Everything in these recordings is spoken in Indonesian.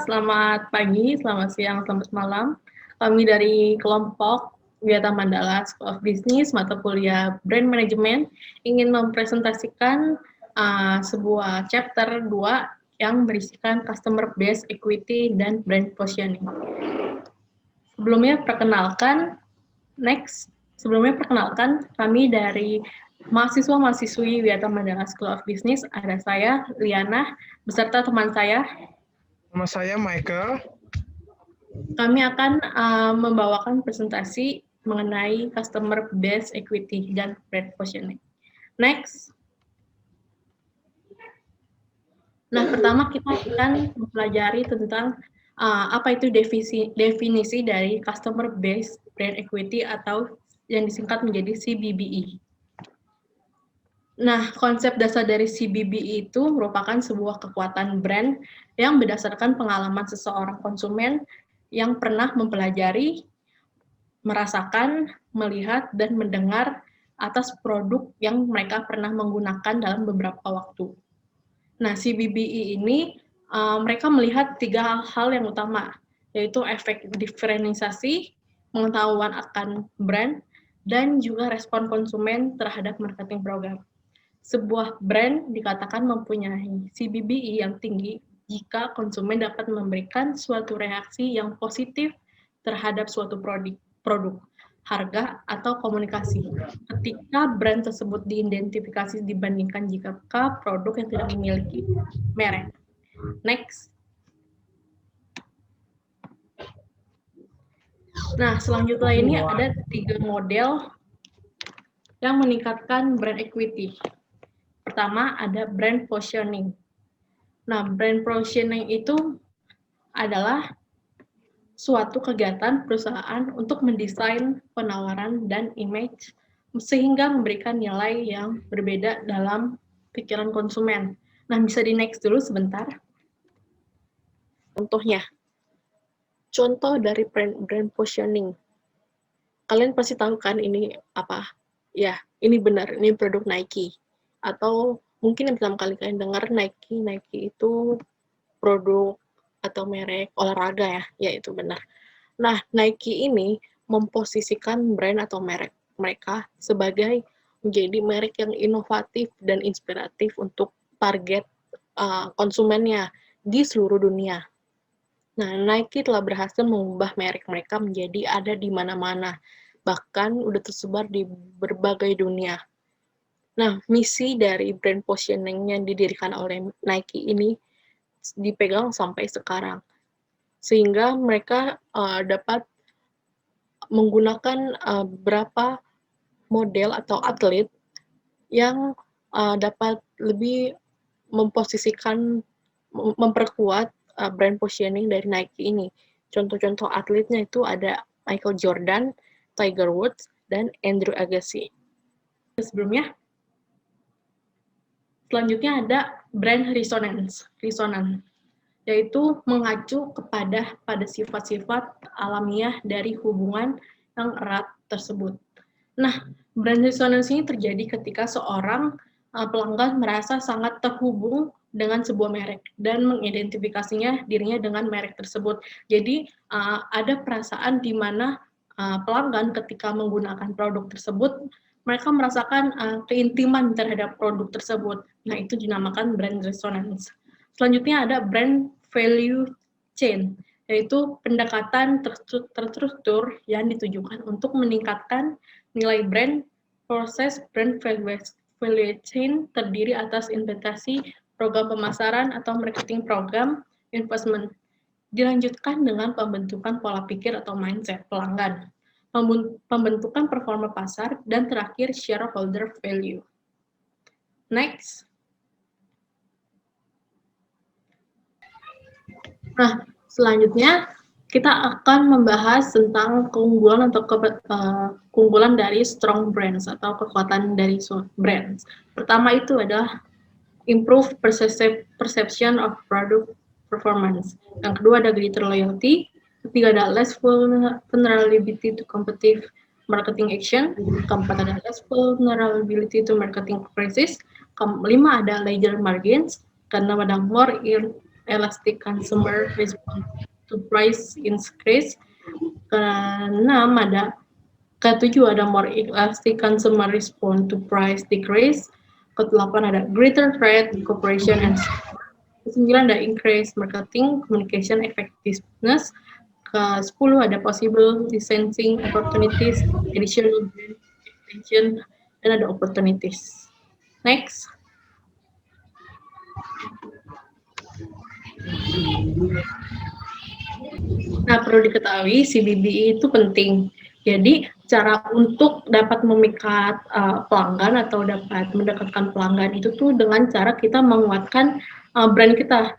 Selamat pagi, selamat siang, selamat malam. Kami dari kelompok Wiata Mandala School of Business, mata kuliah Brand Management, ingin mempresentasikan sebuah chapter 2 yang berisikan Customer Base Equity dan Brand Positioning. Sebelumnya perkenalkan kami dari mahasiswa-mahasiswi Wiata Mandala School of Business. Ada saya, Liana, beserta teman saya. Nama saya Michael. Kami akan membawakan presentasi mengenai Customer Base Equity dan Brand Positioning. Next. Nah, pertama kita akan mempelajari tentang apa itu definisi dari Customer Base Brand Equity atau yang disingkat menjadi CBBE. Nah, konsep dasar dari CBBE itu merupakan sebuah kekuatan brand yang berdasarkan pengalaman seseorang konsumen yang pernah mempelajari, merasakan, melihat, dan mendengar atas produk yang mereka pernah menggunakan dalam beberapa waktu. Nah, CBBE ini mereka melihat 3 hal yang utama, yaitu efek diferensiasi, pengetahuan akan brand, dan juga respon konsumen terhadap marketing program. Sebuah brand dikatakan mempunyai CBBE yang tinggi jika konsumen dapat memberikan suatu reaksi yang positif terhadap suatu produk, harga, atau komunikasi. Ketika brand tersebut diidentifikasi dibandingkan jika produk yang tidak memiliki merek. Next. Nah, selanjutnya ini ada 3 model yang meningkatkan brand equity. Pertama, ada brand positioning. Nah, brand positioning itu adalah suatu kegiatan perusahaan untuk mendesain penawaran dan image sehingga memberikan nilai yang berbeda dalam pikiran konsumen. Nah, bisa di next dulu sebentar. Contohnya, contoh dari brand positioning. Kalian pasti tahu kan ini apa? Ya, ini benar, ini produk Nike. Atau mungkin yang pertama kali kalian dengar Nike itu produk atau merek olahraga ya itu benar. Nah, Nike ini memposisikan brand atau merek mereka sebagai menjadi merek yang inovatif dan inspiratif untuk target konsumennya di seluruh dunia. Nah, Nike telah berhasil mengubah merek mereka menjadi ada di mana-mana, bahkan udah tersebar di berbagai dunia. Nah, misi dari brand positioning yang didirikan oleh Nike ini dipegang sampai sekarang, sehingga mereka dapat menggunakan berapa model atau atlet yang dapat lebih memposisikan, memperkuat brand positioning dari Nike ini. Contoh-contoh atletnya itu ada Michael Jordan, Tiger Woods, dan Andrew Agassi. Sebelumnya, selanjutnya ada brand resonance, yaitu mengacu pada sifat-sifat alamiah dari hubungan yang erat tersebut. Nah, brand resonance ini terjadi ketika seorang pelanggan merasa sangat terhubung dengan sebuah merek dan mengidentifikasinya dirinya dengan merek tersebut. Jadi, ada perasaan di mana pelanggan ketika menggunakan produk tersebut, mereka merasakan keintiman terhadap produk tersebut. Nah, itu dinamakan brand resonance. Selanjutnya ada brand value chain, yaitu pendekatan terstruktur yang ditujukan untuk meningkatkan nilai brand. Proses brand value chain terdiri atas investasi, program pemasaran, atau marketing program, investment. Dilanjutkan dengan pembentukan pola pikir atau mindset pelanggan, pembentukan performa pasar, dan terakhir shareholder value. Next. Nah, selanjutnya kita akan membahas tentang keunggulan atau keunggulan dari strong brands atau kekuatan dari brands. Pertama itu adalah improve perception of product performance. Yang kedua ada greater loyalty. Ketiga ada less vulnerability to competitive marketing action. Keempat ada less vulnerability to marketing crisis. Kelima ada larger margins. Keenam ada more elastic consumer response to price increase. Keenam ada ketujuh ada more elastic consumer response to price decrease. Kedelapan ada greater trade cooperation and kesembilan ada increase marketing communication effectiveness. Ke-10 ada possible licensing opportunities, additional brand extension, dan ada opportunities. Next. Nah, perlu diketahui CBBI itu penting. Jadi, cara untuk dapat memikat pelanggan atau dapat mendekatkan pelanggan itu tuh dengan cara kita menguatkan brand kita.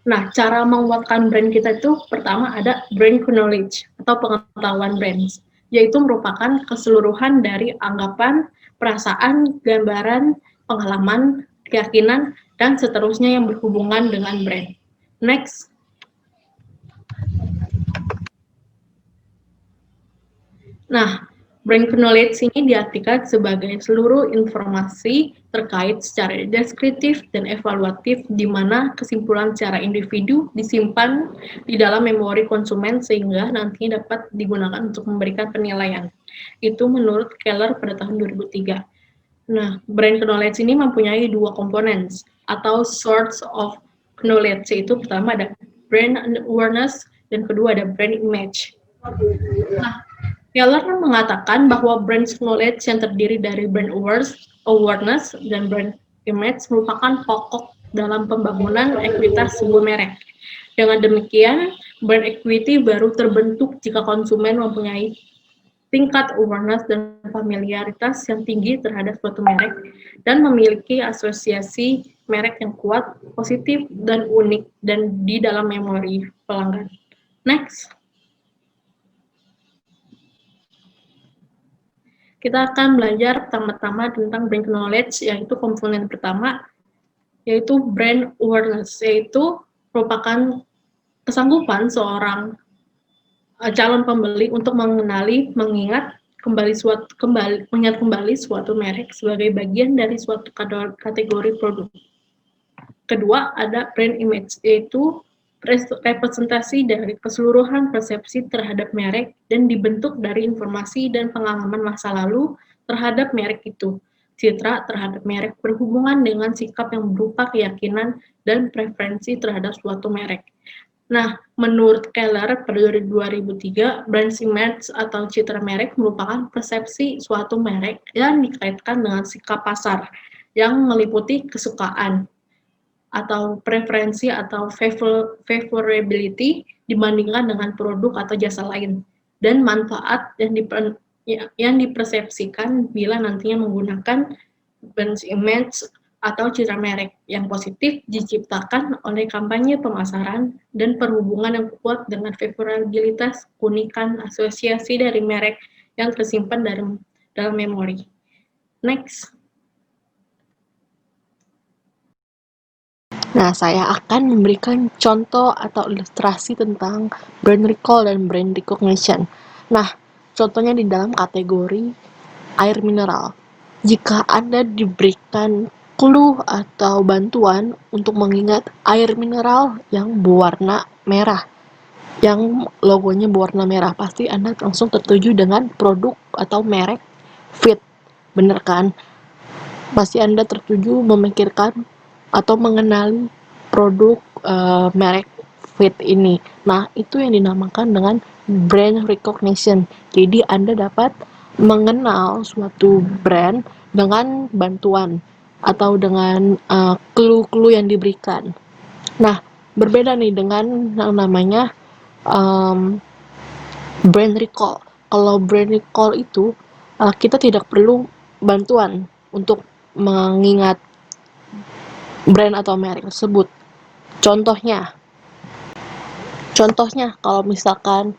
Nah, cara menguatkan brand kita itu pertama ada brand knowledge atau pengetahuan brands, yaitu merupakan keseluruhan dari anggapan, perasaan, gambaran, pengalaman, keyakinan, dan seterusnya yang berhubungan dengan brand. Next. Nah, brand knowledge ini diartikan sebagai seluruh informasi terkait secara deskriptif dan evaluatif di mana kesimpulan secara individu disimpan di dalam memori konsumen sehingga nantinya dapat digunakan untuk memberikan penilaian. Itu menurut Keller pada tahun 2003. Nah, brand knowledge ini mempunyai dua komponen atau source of knowledge, yaitu pertama ada brand awareness dan kedua ada brand image. Nah, Keller mengatakan bahwa brand knowledge yang terdiri dari brand awareness dan brand image merupakan pokok dalam pembangunan ekuitas sebuah merek. Dengan demikian, brand equity baru terbentuk jika konsumen mempunyai tingkat awareness dan familiaritas yang tinggi terhadap suatu merek dan memiliki asosiasi merek yang kuat, positif, dan unik dan di dalam memori pelanggan. Next. Kita akan belajar pertama-tama tentang brand knowledge, yaitu komponen pertama, yaitu brand awareness, yaitu merupakan kesanggupan seorang calon pembeli untuk mengenali, mengingat kembali suatu merek sebagai bagian dari suatu kategori produk. Kedua, ada brand image, yaitu representasi dari keseluruhan persepsi terhadap merek dan dibentuk dari informasi dan pengalaman masa lalu terhadap merek itu. Citra terhadap merek berhubungan dengan sikap yang berupa keyakinan dan preferensi terhadap suatu merek. Nah, menurut Keller pada 2003, brand image atau citra merek merupakan persepsi suatu merek yang dikaitkan dengan sikap pasar yang meliputi kesukaan, atau preferensi atau favorability dibandingkan dengan produk atau jasa lain, dan manfaat yang dipersepsikan bila nantinya menggunakan brand image atau citra merek yang positif diciptakan oleh kampanye pemasaran dan perhubungan yang kuat dengan favorabilitas, keunikan, asosiasi dari merek yang tersimpan dalam memori. Next. Nah, saya akan memberikan contoh atau ilustrasi tentang brand recall dan brand recognition. Nah, contohnya di dalam kategori air mineral. Jika Anda diberikan clue atau bantuan untuk mengingat air mineral yang berwarna merah, yang logonya berwarna merah, pasti Anda langsung tertuju dengan produk atau merek Fit. Bener kan? Pasti Anda tertuju memikirkan atau mengenali produk merek Fit ini. Nah, itu yang dinamakan dengan brand recognition. Jadi, Anda dapat mengenal suatu brand dengan bantuan atau dengan clue-clue yang diberikan. Nah, berbeda nih dengan yang namanya brand recall. Kalau brand recall itu, kita tidak perlu bantuan untuk mengingat brand atau merek tersebut. Contohnya kalau misalkan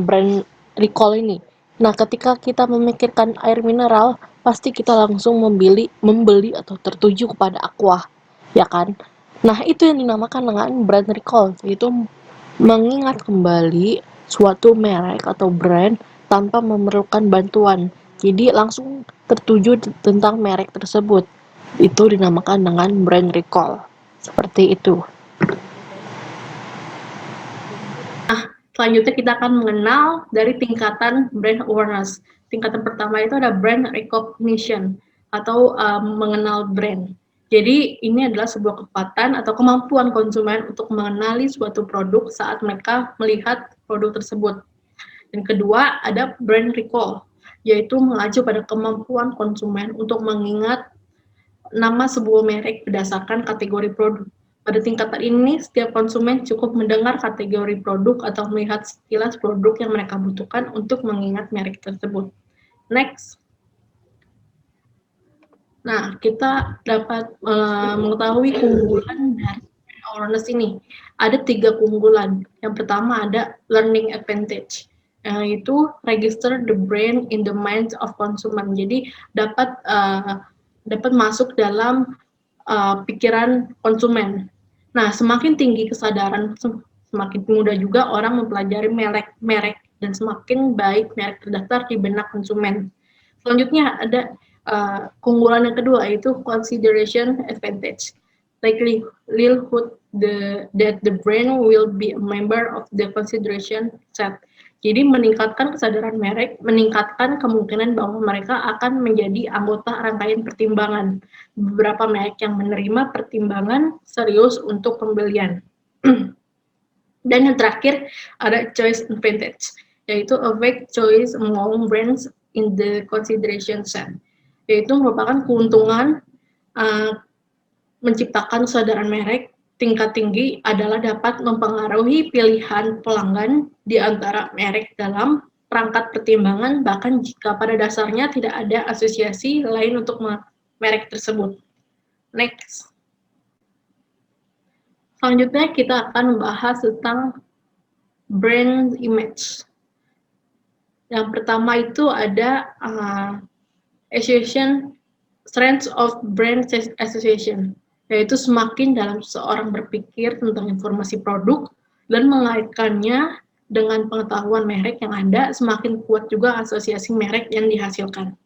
brand recall ini, nah ketika kita memikirkan air mineral, pasti kita langsung membeli atau tertuju kepada Aqua, ya kan? Nah, itu yang dinamakan dengan brand recall, yaitu mengingat kembali suatu merek atau brand tanpa memerlukan bantuan. Jadi langsung tertuju tentang merek tersebut. Itu dinamakan dengan brand recall. Seperti itu. Selanjutnya kita akan mengenal dari tingkatan brand awareness. Tingkatan pertama itu ada brand recognition atau mengenal brand. Jadi ini adalah sebuah kekuatan atau kemampuan konsumen untuk mengenali suatu produk saat mereka melihat produk tersebut. Dan kedua ada brand recall, yaitu mengacu pada kemampuan konsumen untuk mengingat nama sebuah merek berdasarkan kategori produk. Pada tingkatan ini, setiap konsumen cukup mendengar kategori produk atau melihat sekilas produk yang mereka butuhkan untuk mengingat merek tersebut. Next. Nah, kita dapat mengetahui keunggulan dari awareness ini. Ada 3 keunggulan. Yang pertama ada learning advantage, yaitu register the brand in the minds of consumer. Jadi dapat masuk dalam pikiran konsumen. Nah, semakin tinggi kesadaran, semakin mudah juga orang mempelajari merek dan semakin baik merek terdaftar di benak konsumen. Selanjutnya ada keunggulan yang kedua, yaitu consideration advantage. Likelihood that the brand will be a member of the consideration set. Jadi meningkatkan kesadaran merek, meningkatkan kemungkinan bahwa mereka akan menjadi anggota rangkaian pertimbangan. Beberapa merek yang menerima pertimbangan serius untuk pembelian. Dan yang terakhir ada choice advantage, yaitu a vague choice among brands in the consideration set, yaitu merupakan keuntungan menciptakan kesadaran merek tingkat tinggi adalah dapat mempengaruhi pilihan pelanggan di antara merek dalam perangkat pertimbangan, bahkan jika pada dasarnya tidak ada asosiasi lain untuk merek tersebut. Next. Selanjutnya kita akan membahas tentang brand image. Yang pertama itu ada association, strengths of brand association, yaitu semakin dalam seseorang berpikir tentang informasi produk dan mengaitkannya dengan pengetahuan merek yang ada, semakin kuat juga asosiasi merek yang dihasilkan.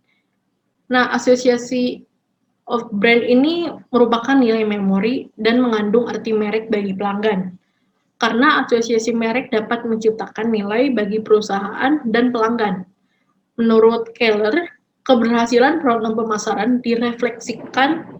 Nah, asosiasi of brand ini merupakan nilai memori dan mengandung arti merek bagi pelanggan. Karena asosiasi merek dapat menciptakan nilai bagi perusahaan dan pelanggan. Menurut Keller, keberhasilan program pemasaran direfleksikan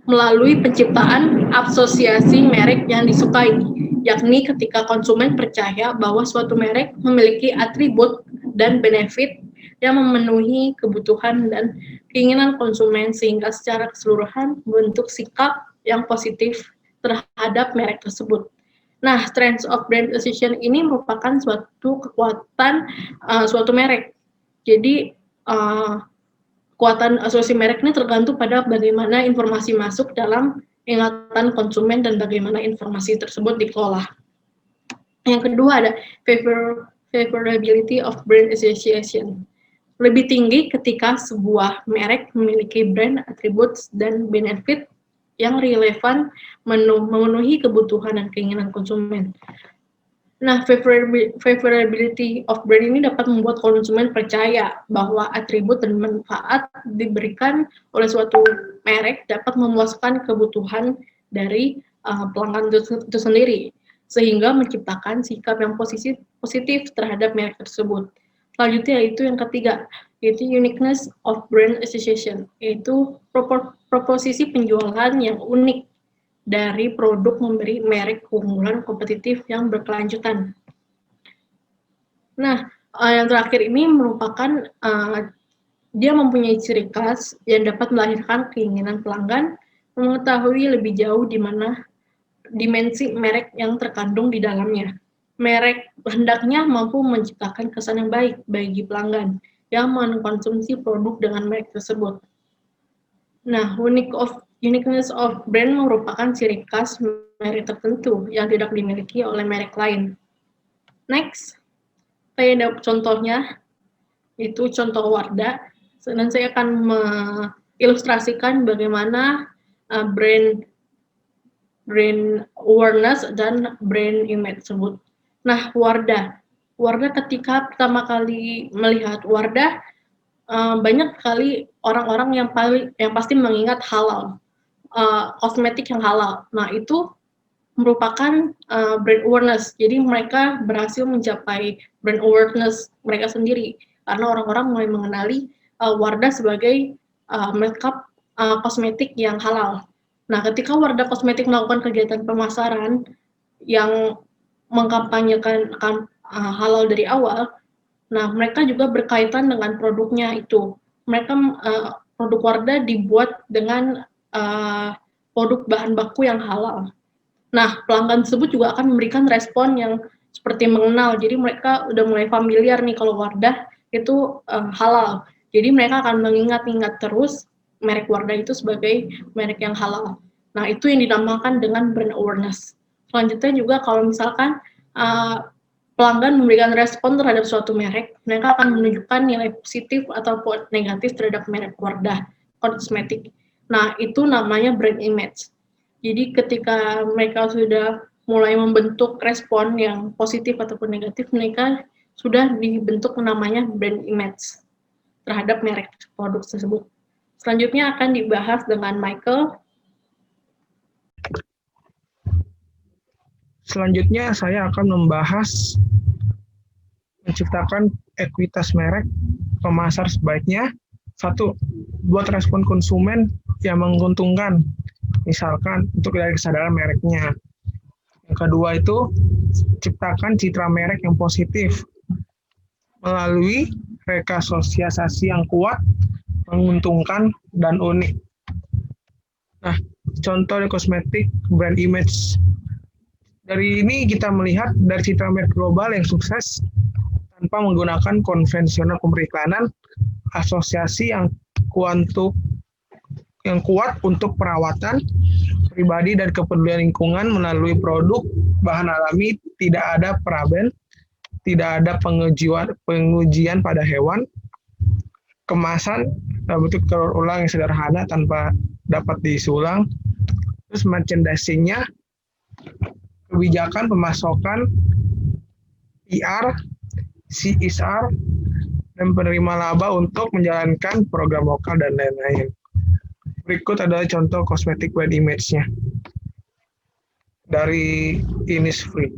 melalui penciptaan asosiasi merek yang disukai, yakni ketika konsumen percaya bahwa suatu merek memiliki atribut dan benefit yang memenuhi kebutuhan dan keinginan konsumen sehingga secara keseluruhan membentuk sikap yang positif terhadap merek tersebut. Nah, strengths of brand association ini merupakan suatu kekuatan suatu merek. Jadi, kekuatan asosiasi merek ini tergantung pada bagaimana informasi masuk dalam ingatan konsumen dan bagaimana informasi tersebut dikelola. Yang kedua ada favorability of brand association. Lebih tinggi ketika sebuah merek memiliki brand attributes dan benefit yang relevan memenuhi kebutuhan dan keinginan konsumen. Nah, favorability of brand ini dapat membuat konsumen percaya bahwa atribut dan manfaat diberikan oleh suatu merek dapat memuaskan kebutuhan dari pelanggan itu sendiri, sehingga menciptakan sikap yang positif terhadap merek tersebut. Selanjutnya yaitu yang ketiga, yaitu uniqueness of brand association, yaitu proposisi penjualan yang unik dari produk memberi merek keunggulan kompetitif yang berkelanjutan. Nah, yang terakhir ini merupakan dia mempunyai ciri khas yang dapat melahirkan keinginan pelanggan mengetahui lebih jauh di mana dimensi merek yang terkandung di dalamnya. Merek hendaknya mampu menciptakan kesan yang baik bagi pelanggan yang mengkonsumsi produk dengan merek tersebut. Nah, uniqueness of brand merupakan ciri khas merek tertentu yang tidak dimiliki oleh merek lain. Next, saya ada contohnya, itu contoh Wardah, dan saya akan mengilustrasikan bagaimana brand awareness dan brand image tersebut. Nah, Wardah ketika pertama kali melihat Wardah, banyak sekali orang-orang yang pasti mengingat halal, kosmetik yang halal. Nah, itu merupakan brand awareness. Jadi mereka berhasil mencapai brand awareness mereka sendiri karena orang-orang mulai mengenali Wardah sebagai makeup kosmetik yang halal. Nah, ketika Wardah Kosmetik melakukan kegiatan pemasaran yang mengkampanyekan halal dari awal, nah mereka juga berkaitan dengan produknya itu. Mereka produk Wardah dibuat dengan produk bahan baku yang halal. Nah, pelanggan tersebut juga akan memberikan respon yang seperti mengenal. Jadi mereka udah mulai familiar nih kalau Wardah itu halal. Jadi mereka akan mengingat-ingat terus merek Wardah itu sebagai merek yang halal. Nah, itu yang dinamakan dengan brand awareness. Selanjutnya juga kalau misalkan pelanggan memberikan respon terhadap suatu merek, mereka akan menunjukkan nilai positif ataupun negatif terhadap merek Wardah kosmetik. Nah, itu namanya brand image. Jadi ketika mereka sudah mulai membentuk respon yang positif ataupun negatif, mereka sudah dibentuk namanya brand image terhadap merek produk tersebut. Selanjutnya akan dibahas dengan Michael. Selanjutnya saya akan membahas menciptakan ekuitas merek pemasar sebaiknya. Satu, buat respon konsumen yang menguntungkan, misalkan untuk dari kesadaran mereknya. Yang kedua itu, ciptakan citra merek yang positif melalui rekasosialisasi yang kuat, menguntungkan, dan unik. Nah, contoh di kosmetik brand image. Dari ini kita melihat dari citra merek global yang sukses tanpa menggunakan konvensional periklanan, asosiasi yang kuat untuk perawatan pribadi dan kepedulian lingkungan melalui produk bahan alami, tidak ada paraben, tidak ada pengujian pada hewan, kemasan bentuk daur ulang yang sederhana tanpa dapat diisi ulang, terus merchandising-nya, kebijakan pemasokan, PR, CSR, dan penerima laba untuk menjalankan program lokal dan lain-lain. Berikut adalah contoh kosmetik brand image-nya dari Innisfree.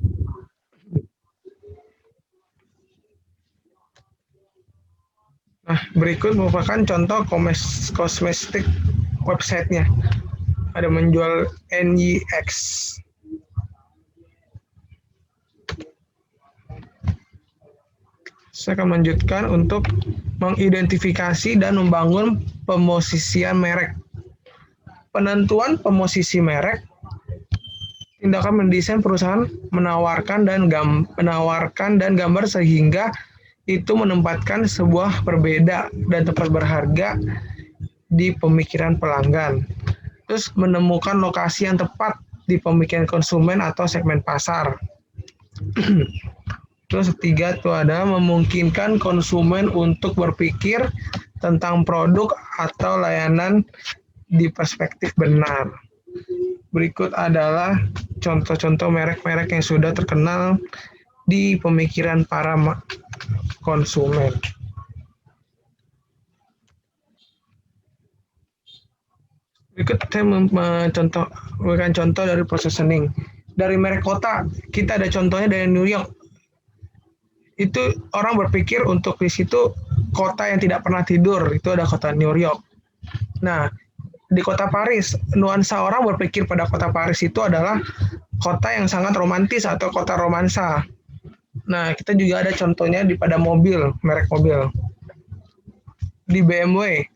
Nah, berikut merupakan contoh kosmetik website-nya. Ada menjual NYX. Saya akan melanjutkan untuk mengidentifikasi dan membangun pemosisian merek. Penentuan posisi merek, tindakan mendesain perusahaan menawarkan dan gambar sehingga itu menempatkan sebuah berbeda dan tempat berharga di pemikiran pelanggan. Terus menemukan lokasi yang tepat di pemikiran konsumen atau segmen pasar. Terus ketiga itu adalah memungkinkan konsumen untuk berpikir tentang produk atau layanan di perspektif benar. Berikut adalah contoh-contoh merek-merek yang sudah terkenal di pemikiran para konsumen. Berikut saya memberikan contoh dari positioning. Dari merek kota, kita ada contohnya dari New York. Itu orang berpikir untuk di situ kota yang tidak pernah tidur, itu ada kota New York. Nah, di kota Paris, nuansa orang berpikir pada kota Paris itu adalah kota yang sangat romantis atau kota romansa. Nah, kita juga ada contohnya pada mobil, merek mobil. Di BMW,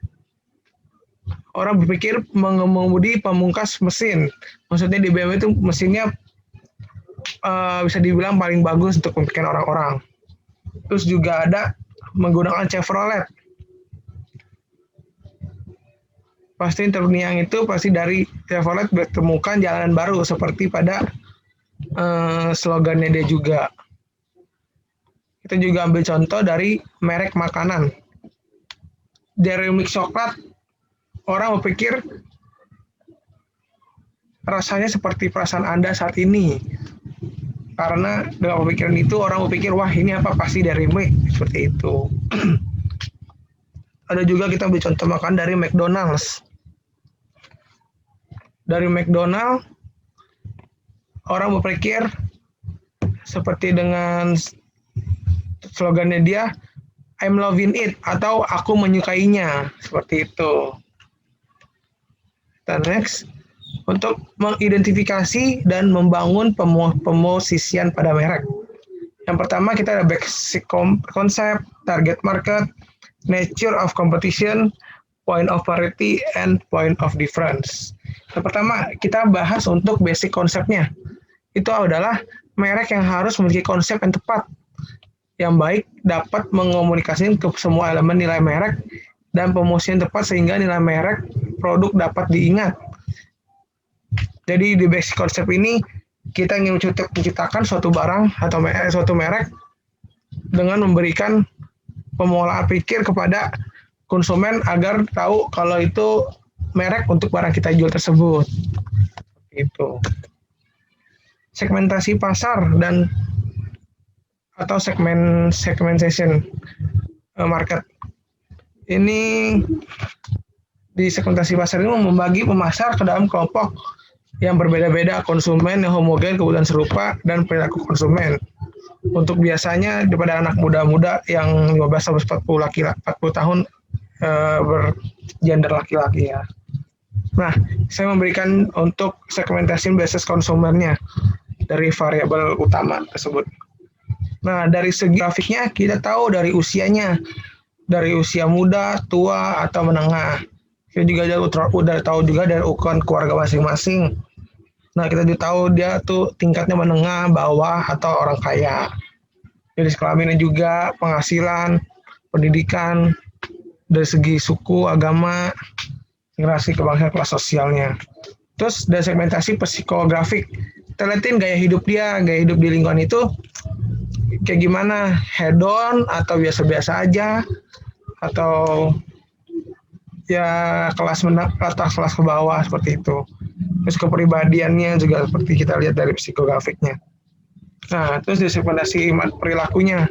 orang berpikir mengemudi pemungkas mesin. Maksudnya di BMW itu mesinnya bisa dibilang paling bagus untuk pemikiran orang-orang. Terus juga ada menggunakan Chevrolet. Pasti terngiang itu pasti dari Chevrolet bertemukan jalanan baru seperti pada slogannya dia juga. Kita juga ambil contoh dari merek makanan. Dairy Milk coklat, orang berpikir rasanya seperti perasaan Anda saat ini. Karena dengan pemikiran itu orang berpikir, wah ini apa pasti Dairy Milk, seperti itu. Ada juga kita ambil contoh makan dari McDonald's. Dari McDonald's, orang berpikir seperti dengan slogannya dia, I'm loving it, atau aku menyukainya, seperti itu. Dan next, untuk mengidentifikasi dan membangun pemosisian pada merek. Yang pertama kita ada basic konsep, target market, nature of competition, point of parity, and point of difference. Yang pertama kita bahas untuk basic konsepnya. Itu adalah merek yang harus memiliki konsep yang tepat, yang baik, dapat mengomunikasikan ke semua elemen nilai merek, dan pemosisian tepat sehingga nilai merek produk dapat diingat. Jadi di basic konsep ini kita ingin menciptakan suatu barang atau suatu merek dengan memberikan pemula pikir kepada konsumen agar tahu kalau itu merek untuk barang kita jual tersebut. Itu. Segmentasi pasar dan atau segmentation market. Ini di segmentasi pasar ini membagi pemasar ke dalam kelompok yang berbeda-beda, konsumen yang homogen, kebutuhan serupa, dan perilaku konsumen. Untuk biasanya daripada anak muda-muda yang 15 sampai 40 tahun bergender laki-laki ya. Nah, saya memberikan untuk segmentasi basis konsumennya dari variabel utama tersebut. Nah, dari segi grafiknya kita tahu dari usianya, dari usia muda, tua, atau menengah. Kita juga udah tahu juga dari ukuran keluarga masing-masing. Nah, kita juga tahu dia tuh tingkatnya menengah, bawah, atau orang kaya. Jadi kelaminnya juga, penghasilan, pendidikan, dari segi suku, agama, generasi kebangsaan, kelas sosialnya. Terus dari segmentasi psikografik, kita lihatin gaya hidup dia, gaya hidup di lingkungan itu kayak gimana, hedon atau biasa-biasa aja, atau ya kelas atas kelas ke bawah seperti itu. Terus kepribadiannya juga seperti kita lihat dari psikografiknya. Nah, terus di segmentasi perilakunya,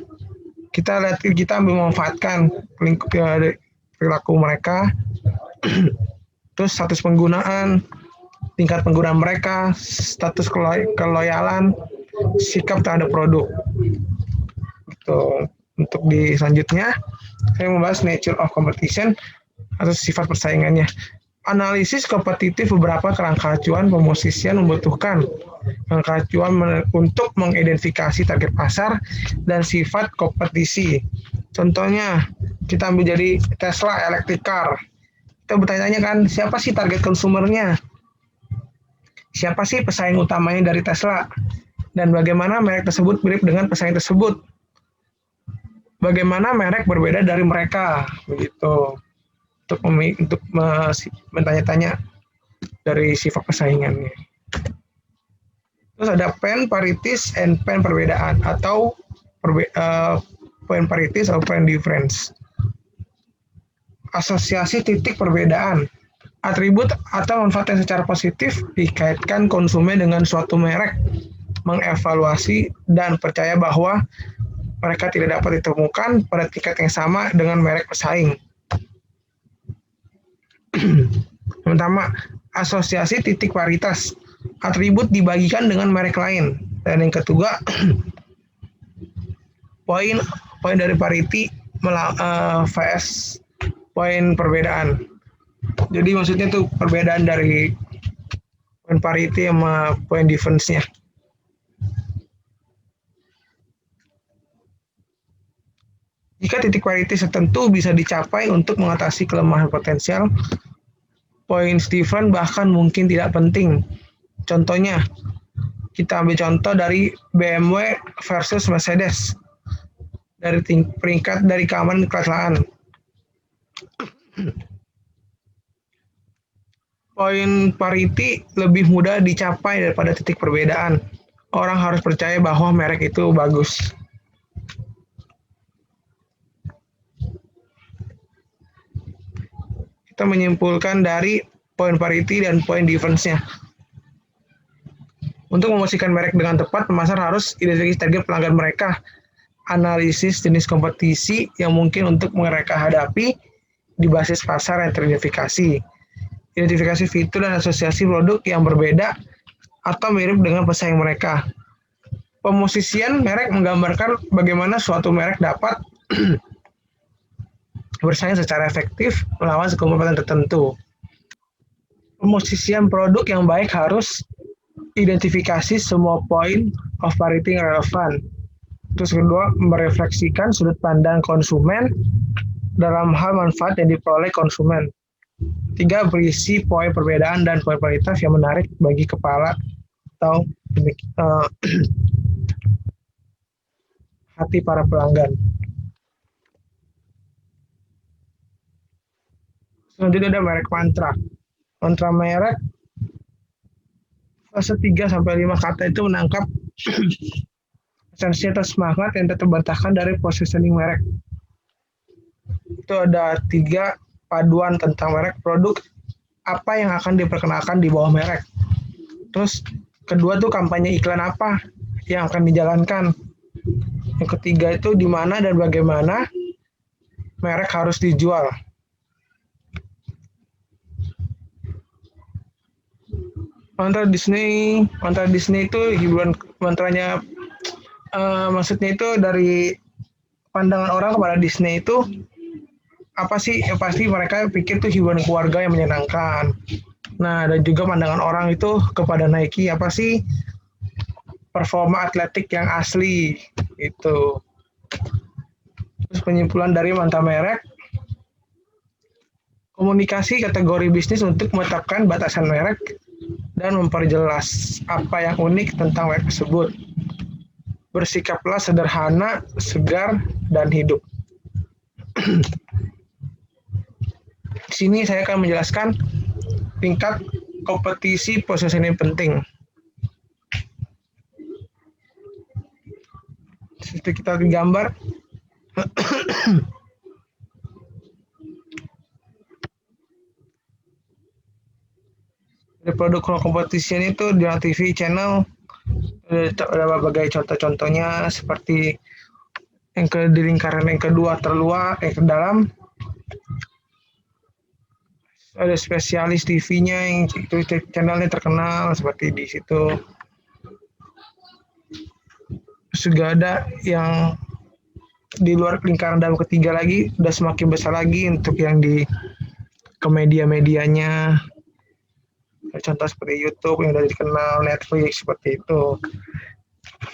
kita lihat, kita memanfaatkan perilaku mereka, terus status penggunaan, tingkat penggunaan mereka, status keloyalan, sikap terhadap produk. Untuk di selanjutnya, saya membahas nature of competition atau sifat persaingannya. Analisis kompetitif beberapa kerangka acuan pemosisian membutuhkan kerangka acuan untuk mengidentifikasi target pasar dan sifat kompetisi. Contohnya, kita ambil jadi Tesla electric car. Kita bertanya-tanya kan, siapa sih target konsumernya? Siapa sih pesaing utamanya dari Tesla? Dan bagaimana merek tersebut mirip dengan pesaing tersebut? Bagaimana merek berbeda dari mereka? Begitu. Untuk bertanya-tanya dari sifat persaingannya. Terus ada point parities and point perbedaan atau point parities atau point difference. Asosiasi titik perbedaan. Atribut atau manfaat yang secara positif dikaitkan konsumen dengan suatu merek, mengevaluasi dan percaya bahwa mereka tidak dapat ditemukan pada tingkat yang sama dengan merek pesaing. Pertama, asosiasi titik paritas. Atribut dibagikan dengan merek lain. Dan yang kedua, poin dari parity vs poin perbedaan. Jadi maksudnya itu perbedaan dari poin parity sama poin difference-nya. Jika titik parity tertentu bisa dicapai untuk mengatasi kelemahan potensial, poin difference bahkan mungkin tidak penting. Contohnya, kita ambil contoh dari BMW versus Mercedes. Dari peringkat dari keamanan kecelakaan. Poin parity lebih mudah dicapai daripada titik perbedaan. Orang harus percaya bahwa merek itu bagus. Kita menyimpulkan dari poin parity dan poin difference-nya. Untuk memposisikan merek dengan tepat, pemasar harus identifikasi target pelanggan mereka, analisis jenis kompetisi yang mungkin untuk mereka hadapi di basis pasar yang teridentifikasi, identifikasi fitur dan asosiasi produk yang berbeda atau mirip dengan pesaing mereka. Pemosisian merek menggambarkan bagaimana suatu merek dapat bersaing secara efektif melawan kompetitor tertentu. Pemosisian produk yang baik harus identifikasi semua point of parity yang relevan. Terus kedua, merefleksikan sudut pandang konsumen dalam hal manfaat yang diperoleh konsumen. Tiga, berisi poin perbedaan dan poin prioritas yang menarik bagi kepala atau hati para pelanggan. Selanjutnya ada merek mantra. Mantra merek fase 3-5 kata itu menangkap esensi atau semangat yang terbantahkan dari positioning merek. Itu ada 3 paduan tentang merek, produk, apa yang akan diperkenalkan di bawah merek. Terus kedua tuh kampanye iklan apa yang akan dijalankan. Yang ketiga itu di mana dan bagaimana merek harus dijual. Mantra Disney itu hiburan mantranya, maksudnya itu dari pandangan orang kepada Disney itu apa sih? Ya pasti mereka pikir itu hiburan keluarga yang menyenangkan. Nah, dan juga pandangan orang itu kepada Nike apa sih? Performa atletik yang asli itu. Terus penyimpulan dari mantra merek, komunikasi kategori bisnis untuk menetapkan batasan merek dan memperjelas apa yang unik tentang merek tersebut. Bersikaplah sederhana, segar, dan hidup. Di sini saya akan menjelaskan tingkat kompetisi positioning penting. Seperti kita gambar. Di produk competition itu di TV channel ada berbagai contoh-contohnya seperti yang di lingkaran yang kedua terluar, ke dalam ada spesialis TV-nya yang itu channelnya terkenal seperti di situ. Terus juga ada yang di luar lingkaran dalam ketiga lagi udah semakin besar lagi untuk yang di ke media-medianya. Contoh seperti YouTube yang sudah dikenal, Netflix seperti itu.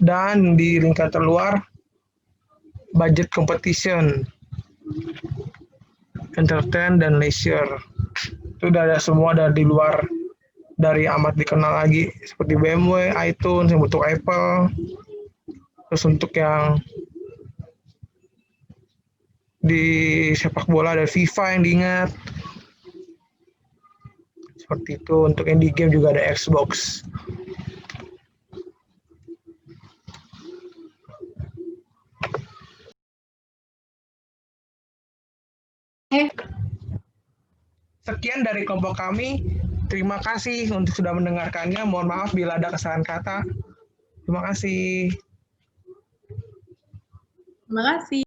Dan di lingkaran terluar budget competition, entertain dan leisure. Itu udah ada semua dari luar, dari amat dikenal lagi seperti BMW, iTunes yang untuk Apple. Terus untuk yang di sepak bola ada FIFA yang diingat. Seperti itu. Untuk yang di game juga ada Xbox. Sekian dari kelompok kami. Terima kasih untuk sudah mendengarkannya. Mohon maaf bila ada kesalahan kata. Terima kasih. Terima kasih.